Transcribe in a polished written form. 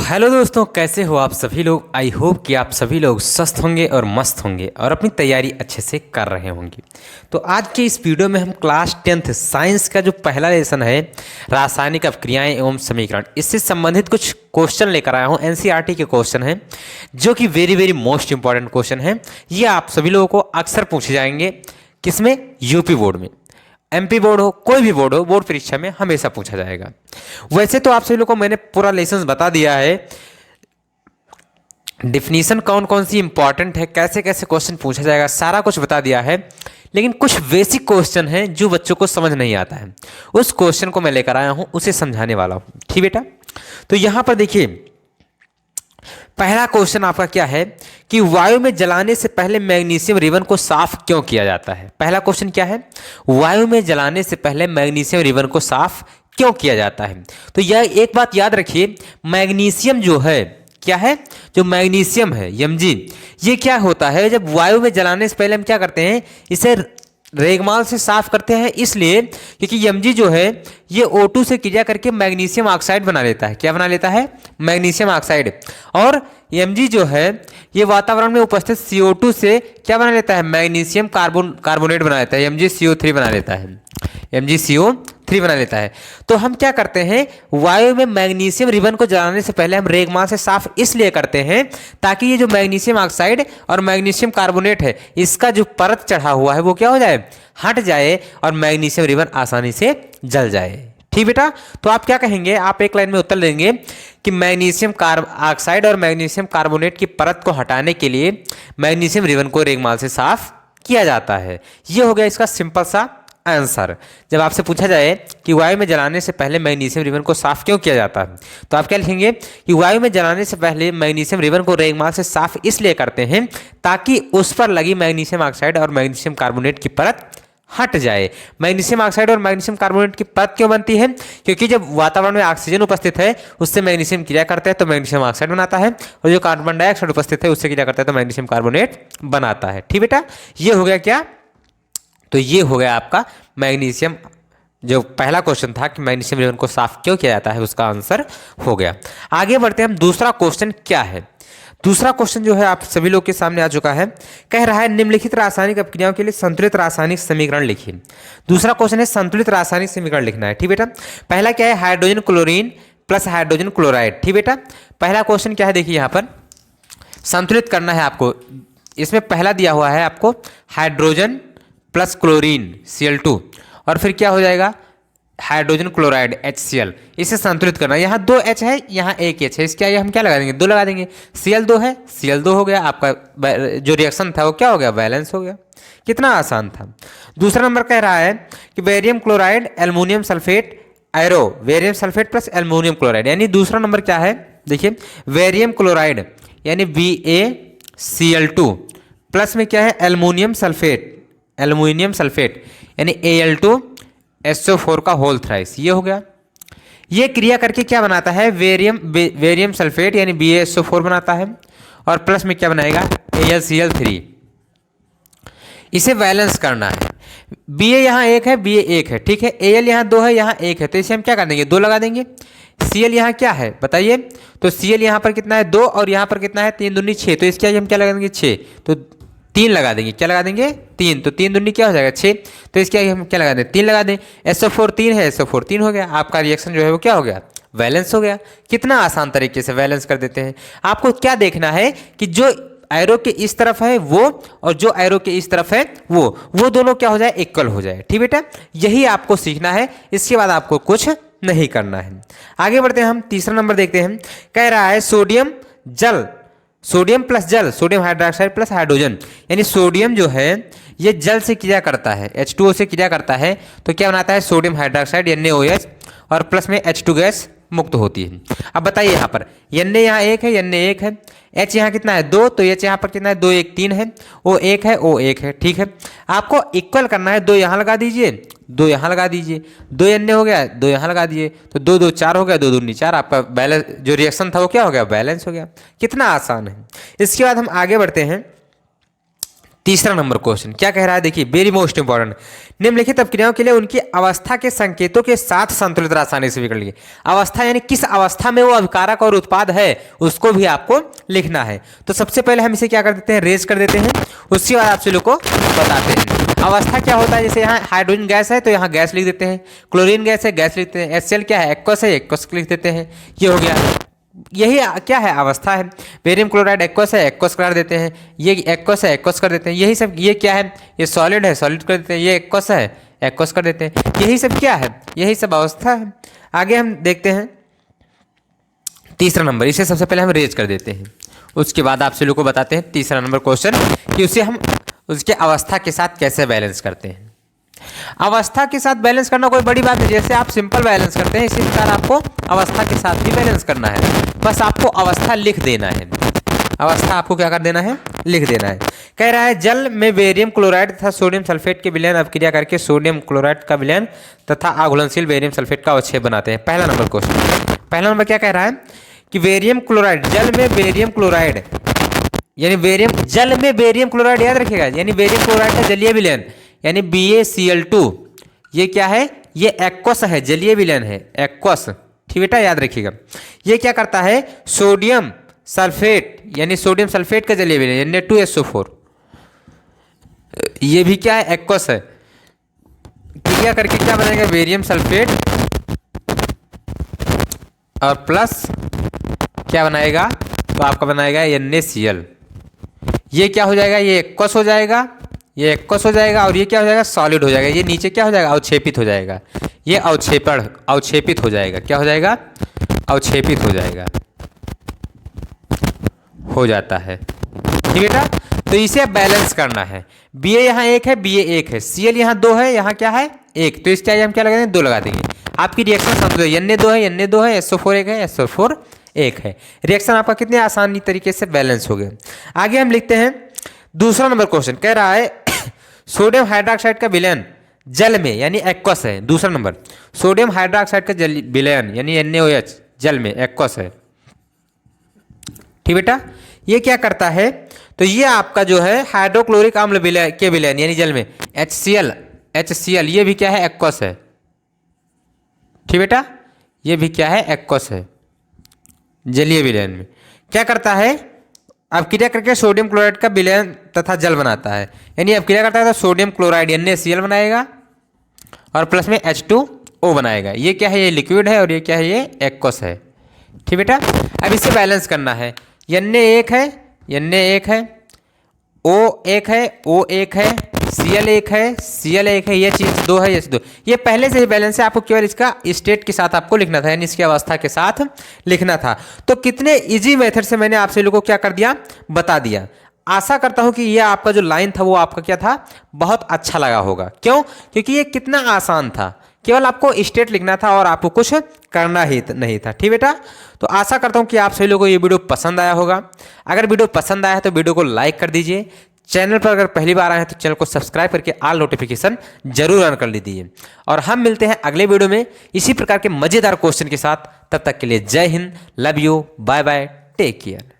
Hello दोस्तों, कैसे हो आप सभी लोग। आई होप कि आप सभी लोग स्वस्थ होंगे और मस्त होंगे और अपनी तैयारी अच्छे से कर रहे होंगे। तो आज के इस वीडियो में हम क्लास 10th साइंस का जो पहला लेसन है, रासायनिक अपक्रियाएं एवं समीकरण, इससे संबंधित कुछ क्वेश्चन लेकर आया हूँ। एनसीईआरटी के क्वेश्चन हैं जो कि very very most important question हैं। ये आप सभी लोगों को अक्सर पूछे जाएंगे। किसमें? यूपी बोर्ड में, एमपी बोर्ड हो, कोई भी बोर्ड हो, बोर्ड परीक्षा में हमेशा पूछा जाएगा। वैसे तो आप सभी लोगों को मैंने पूरा लेसन बता दिया है, डिफिनीशन कौन कौन सी इंपॉर्टेंट है, कैसे कैसे क्वेश्चन पूछा जाएगा, सारा कुछ बता दिया है। लेकिन कुछ बेसिक क्वेश्चन हैं जो बच्चों को समझ नहीं आता है, उस क्वेश्चन को मैं लेकर आया हूं, उसे समझाने वाला हूं। ठीक बेटा, तो यहां पर देखिए, पहला क्वेश्चन आपका क्या है कि वायु में जलाने से पहले मैग्नीशियम रिबन को साफ क्यों किया जाता है। पहला क्वेश्चन क्या है? वायु में जलाने से पहले मैग्नीशियम रिबन को साफ क्यों किया जाता है। तो यह एक बात याद रखिए, मैग्नीशियम जो है, क्या है, जो मैग्नीशियम है Mg, ये क्या होता है, जब वायु में जलाने से पहले हम क्या करते हैं, इसे रेगमाल से साफ करते हैं। इसलिए क्योंकि Mg जो है ये O2 से क्रिया करके मैग्नीशियम ऑक्साइड बना लेता है। क्या बना लेता है? Magnesium oxide. और Mg जो है ये वातावरण में उपस्थित CO2 से क्या बना लेता है? मैग्नीशियम कार्बोनेट बना लेता है, MgCO3 बना लेता है, MgCO3 बना लेता है। तो हम क्या करते हैं, वायु में मैग्नीशियम रिबन को जलाने से पहले हम रेगमाल से साफ इसलिए करते हैं ताकि ये जो मैग्नीशियम ऑक्साइड और मैग्नीशियम कार्बोनेट है, इसका जो परत चढ़ा हुआ है वो क्या हो जाए, हट जाए और मैग्नीशियम रिबन आसानी से जल जाए। ठीक बेटा, तो आप क्या कहेंगे, आप एक लाइन में उत्तर देंगे कि मैग्नीशियम ऑक्साइड और मैग्नीशियम कार्बोनेट की परत को हटाने के लिए मैग्नीशियम रिबन को रेगमाल से साफ किया जाता है। ये हो गया इसका सिंपल सा आंसर। जब आपसे पूछा जाए कि वायु में जलाने से पहले मैग्नीशियम रिबन को साफ क्यों किया जाता है, तो आप क्या लिखेंगे कि वायु में जलाने से पहले मैग्नीशियम रिबन को रेगमाल से साफ इसलिए करते हैं ताकि उस पर लगी मैग्नीशियम ऑक्साइड और मैग्नीशियम कार्बोनेट की परत हट जाए। मैग्नीशियम ऑक्साइड और मैग्नीशियम कार्बोनेट की परत क्यों बनती है? क्योंकि जब वातावरण में ऑक्सीजन उपस्थित है उससे मैग्नीशियम क्रिया करता है तो मैग्नीशियम ऑक्साइड बनाता है, और जो कार्बन डाइऑक्साइड उपस्थित है उससे क्रिया करता है तो मैग्नीशियम कार्बोनेट बनाता है। ठीक बेटा, ये हो गया क्या, तो ये हो गया आपका मैग्नीशियम, जो पहला क्वेश्चन था कि मैग्नीशियम रिबन को साफ क्यों किया जाता है, उसका आंसर हो गया। आगे बढ़ते हैं हम, दूसरा क्वेश्चन क्या है। दूसरा क्वेश्चन जो है आप सभी लोग के सामने आ चुका है, कह रहा है निम्नलिखित रासायनिक अपक्रियाओं के लिए संतुलित रासायनिक समीकरण लिखिए। दूसरा क्वेश्चन है संतुलित रासायनिक समीकरण लिखना है। ठीक बेटा, पहला क्या है, hydrogen chlorine plus hydrogen chloride. ठीक बेटा, पहला क्वेश्चन क्या है, देखिए यहाँ पर संतुलित करना है आपको। इसमें पहला दिया हुआ है आपको हाइड्रोजन प्लस क्लोरीन Cl2, और फिर क्या हो जाएगा, हाइड्रोजन क्लोराइड HCl, इसे संतुलित करना। यहाँ 2 H है, यहाँ 1 H है, इसके आगे हम क्या लगा देंगे, 2 लगा देंगे। Cl2 है, Cl2 हो गया, आपका जो रिएक्शन था वो क्या हो गया, बैलेंस हो गया। कितना आसान था। दूसरा नंबर कह रहा है कि barium chloride aluminium sulphate arrow, barium sulphate plus aluminium chloride, यानी दूसरा नंबर क्या है, देखिए बेरियम क्लोराइड यानी BaCl2 प्लस में क्या है, एल्युमिनियम सल्फेट यानी Al2SO4 का होल थ्राइस। ये हो गया। ये क्रिया करके क्या बनाता है, वेरियम सल्फेट यानी BaSO4 बनाता है, और प्लस में क्या बनाएगा, AlCl3। इसे बैलेंस करना है। Ba यहाँ 1 है, Ba 1 है, ठीक है, Al यहाँ 2 है, यहाँ 1 है, तो इसे हम क्या कर देंगे, 2 लगा देंगे। Cl यहाँ क्या है बताइए, तो Cl यहाँ पर कितना है, 2, और यहाँ पर कितना है, 3 दूनी 6, तो इसके आगे हम क्या लगा देंगे, 6, तो 3 लगा देंगे। क्या लगा देंगे, 3, तो 3 दूनी क्या हो जाएगा, 6, तो इसके आगे हम क्या लगा दें, 3 लगा दें। SO4 3 है, SO4 3 हो गया, आपका रिएक्शन जो है वो क्या हो गया, बैलेंस हो गया। कितना आसान तरीके से बैलेंस कर देते हैं। आपको क्या देखना है कि जो एरो के इस तरफ है वो और जो एरो के इस तरफ है वो दोनों क्या हो जाए, इक्वल हो जाए। ठीक बेटा, यही आपको सीखना है, इसके बाद आपको कुछ नहीं करना है। आगे बढ़ते हैं हम, तीसरा नंबर देखते हैं। कह रहा है सोडियम प्लस जल, सोडियम हाइड्रोक्साइड प्लस हाइड्रोजन, यानी सोडियम जो है ये जल से क्रिया करता है, H2O से क्रिया करता है, तो क्या बनाता है, सोडियम हाइड्रोक्साइड NaOH, और प्लस में H2 गैस मुक्त होती है। अब बताइए यहाँ पर Na यहाँ 1 है, Na 1 है, H यहाँ कितना है, 2, तो H यहाँ पर कितना है, 2 1 3 है, O 1 है, O 1 है। ठीक है, आपको इक्वल करना है, 2 यहाँ लगा दीजिए, 2 यहाँ लगा दीजिए, 2 Na हो गया, 2 यहाँ लगा दीजिए, तो 2 2 4 हो गया, 2 दूनी 4, आपका बैलेंस जो रिएक्शन था वो क्या हो गया, बैलेंस हो गया। कितना आसान है। इसके बाद हम आगे बढ़ते हैं, तीसरा नंबर क्वेश्चन क्या कह रहा है, देखिए वेरी मोस्ट इंपॉर्टेंट। निम्नलिखित अपक्रियाओं के लिए उनकी अवस्था के संकेतों के साथ संतुलित रासायनिक समीकरण लिखिए। अवस्था यानी किस अवस्था में वो अभिकारक और उत्पाद है उसको भी आपको लिखना है। तो सबसे पहले हम इसे क्या कर देते हैं, रेज कर देते हैं, उसके बाद आप लोग को बताते हैं अवस्था क्या होता है। जैसे यहाँ हाइड्रोजन गैस है तो यहाँ गैस लिख देते हैं, क्लोरीन गैस है गैस लिखते हैं, HCl क्या है एक्वस है एक्वस लिख देते हैं, ये हो गया। यही क्या है अवस्था है। बेरियम क्लोराइड एक्वस है एक्वस कर देते हैं, ये एक्वस है एक्वस कर देते हैं। यही सब ये क्या है, ये सॉलिड है सॉलिड कर देते हैं, ये एक्वस है एक्वस कर देते हैं। यही सब क्या है, यही सब अवस्था है। आगे हम देखते हैं तीसरा नंबर, इसे सबसे पहले हम रेज कर देते हैं, उसके बाद आपसे लोग को बताते हैं तीसरा नंबर क्वेश्चन कि उसे हम उसके अवस्था के साथ कैसे बैलेंस करते हैं। अवस्था के साथ बैलेंस करना कोई बड़ी बात नहीं, जैसे आप सिंपल बैलेंस करते हैं इसी प्रकार आपको अवस्था के साथ भी बैलेंस करना है। बस आपको अवस्था लिख देना है, अवस्था आपको क्या कर देना है, लिख देना है। कह रहा है जल में बेरियम क्लोराइड तथा सोडियम सल्फेट के विलयन अपक्रिया करके सोडियम क्लोराइड का विलयन तथा अघुलनशील बेरियम सल्फेट का अवक्षेप बनाते हैं। पहला नंबर क्वेश्चन, पहला नंबर क्या कह रहा है कि बेरियम क्लोराइड, जल में बेरियम क्लोराइड यानी बेरियम, जल में बेरियम क्लोराइड याद रखिएगा, यानी बेरियम क्लोराइड का जलीय विलयन यानी BaCl2, ये क्या है, ये एक्वस है, जलीय विलयन है एक्वस, ठीक बेटा याद रखिएगा। ये क्या करता है, सोडियम सल्फेट यानी सोडियम सल्फेट का जलीय विलयन Na2SO4, ये भी क्या है एक्वस है, क्रिया करके क्या बनेगा बेरियम सल्फेट और प्लस क्या बनाएगा, तो आपका बनाएगा NaCl। ये क्या हो जाएगा, ये एक्वस हो जाएगा, ये एक्वस हो जाएगा और ये क्या हो जाएगा सॉलिड हो जाएगा। ये नीचे क्या हो जाएगा अवक्षेपित हो जाएगा, ये अवक्षेपित हो जाएगा, क्या हो जाएगा अवक्षेपित हो जाएगा, हो जाता है, ठीक बेटा। तो इसे बैलेंस करना है, Ba यहाँ एक है Ba एक है, Cl यहाँ दो है, यहाँ क्या है एक, तो इसके आगे हम क्या लगा देंगे, दो लगा देंगे। आपकी रिएक्शन संतुलित Na2 है Na2 है SO4 एक है SO4 एक है। रिएक्शन आपका कितने आसानी तरीके से बैलेंस हो गया। आगे हम लिखते हैं दूसरा नंबर क्वेश्चन, कह रहा है सोडियम हाइड्रोक्साइड का विलयन जल में यानी एक्वस है। दूसरा नंबर सोडियम हाइड्रोक्साइड का विलयन यानी NaOH जल में एक्वस है, ठीक बेटा। ये क्या करता है, तो ये आपका जो है हाइड्रोक्लोरिक अम्ल के विलयन यानी जल में HCl ये भी क्या है एक्वस है, ठीक बेटा, ये भी क्या है एक्वस है, जलीय विलयन में क्या करता है, अपक्रिया करके सोडियम क्लोराइड का विलयन तथा जल बनाता है। यानी अपक्रिया करता है तो सोडियम क्लोराइड NaCl बनाएगा और प्लस में H2O बनाएगा। ये क्या है, ये लिक्विड है और ये क्या है, ये एक्वस है, ठीक बेटा। अब इसे बैलेंस करना है, Na एक है O एक है O एक है Cl एक है Cl एक है, ये चीज दो है ये दो, ये पहले से ही बैलेंस है। आपको केवल इसका स्टेट के साथ आपको लिखना था यानी इसकी अवस्था के साथ लिखना था। तो कितने इजी मेथड से मैंने आपसे लोगों को क्या कर दिया, बता दिया। आशा करता हूं कि ये आपका जो लाइन था वो आपका क्या था, बहुत अच्छा लगा होगा। क्यों, क्योंकि ये कितना आसान था, केवल आपको स्टेट लिखना था और आपको कुछ करना ही नहीं था, ठीक बेटा। तो आशा करता हूं कि आप सभी लोगों को ये वीडियो पसंद आया होगा। अगर वीडियो पसंद आया है तो वीडियो को लाइक कर दीजिए। चैनल पर अगर पहली बार आए हैं तो चैनल को सब्सक्राइब करके ऑल नोटिफिकेशन जरूर ऑन कर लीजिए। और हम मिलते हैं अगले वीडियो में इसी प्रकार के मजेदार क्वेश्चन के साथ। तब तक के लिए जय हिंद, love you, bye bye, take care.